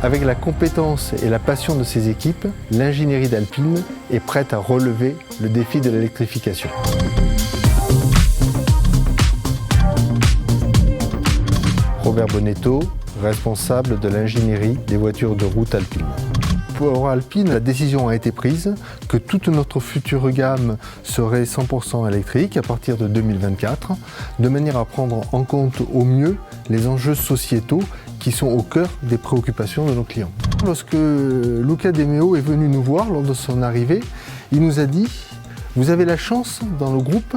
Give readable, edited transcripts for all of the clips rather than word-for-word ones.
Avec la compétence et la passion de ses équipes, l'ingénierie d'Alpine est prête à relever le défi de l'électrification. Robert Bonetto, responsable de l'ingénierie des voitures de route Alpine. Pour Alpine, la décision a été prise que toute notre future gamme serait 100% électrique à partir de 2024, de manière à prendre en compte au mieux les enjeux sociétaux qui sont au cœur des préoccupations de nos clients. Lorsque Luca De Meo est venu nous voir lors de son arrivée, il nous a dit « Vous avez la chance dans le groupe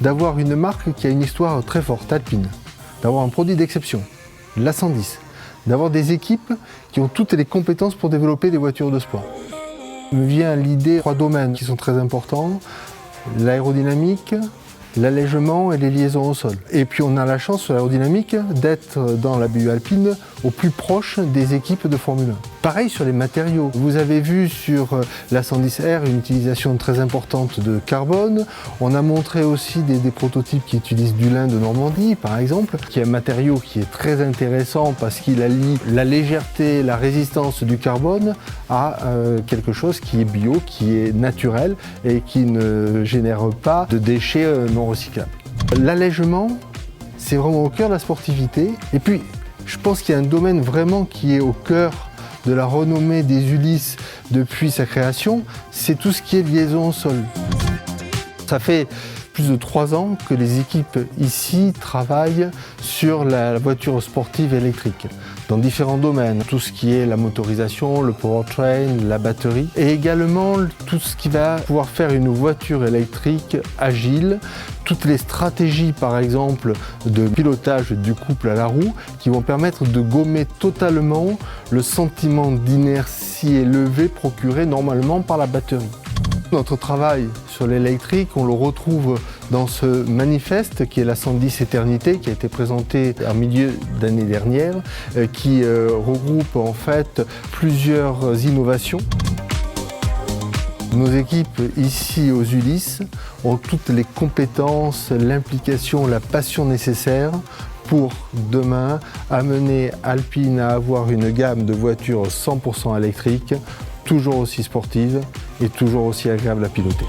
d'avoir une marque qui a une histoire très forte, Alpine, d'avoir un produit d'exception, l'A110, d'avoir des équipes qui ont toutes les compétences pour développer des voitures de sport. » Me vient l'idée, 3 domaines qui sont très importants, l'aérodynamique, l'allègement et les liaisons au sol. Et puis on a la chance sur l'aérodynamique d'être dans la BU Alpine au plus proche des équipes de Formule 1. Pareil sur les matériaux. Vous avez vu sur l'A110R une utilisation très importante de carbone. On a montré aussi des prototypes qui utilisent du lin de Normandie, par exemple, qui est un matériau qui est très intéressant parce qu'il allie la légèreté, la résistance du carbone à quelque chose qui est bio, qui est naturel et qui ne génère pas de déchets non recyclables. L'allègement, c'est vraiment au cœur de la sportivité. Et puis, je pense qu'il y a un domaine vraiment qui est au cœur de la renommée des Ulysse depuis sa création, c'est tout ce qui est liaison au sol. Ça fait plus de 3 ans que les équipes ici travaillent sur la voiture sportive électrique dans différents domaines, tout ce qui est la motorisation, le powertrain, la batterie et également tout ce qui va pouvoir faire une voiture électrique agile, toutes les stratégies par exemple de pilotage du couple à la roue qui vont permettre de gommer totalement le sentiment d'inertie élevée procuré normalement par la batterie. Notre travail sur l'électrique, on le retrouve dans ce manifeste qui est l'A110 Éternité, qui a été présenté en milieu d'année dernière, qui regroupe en fait plusieurs innovations. Nos équipes ici aux Ulysse ont toutes les compétences, l'implication, la passion nécessaires pour demain amener Alpine à avoir une gamme de voitures 100% électriques, toujours aussi sportive et toujours aussi agréable à piloter.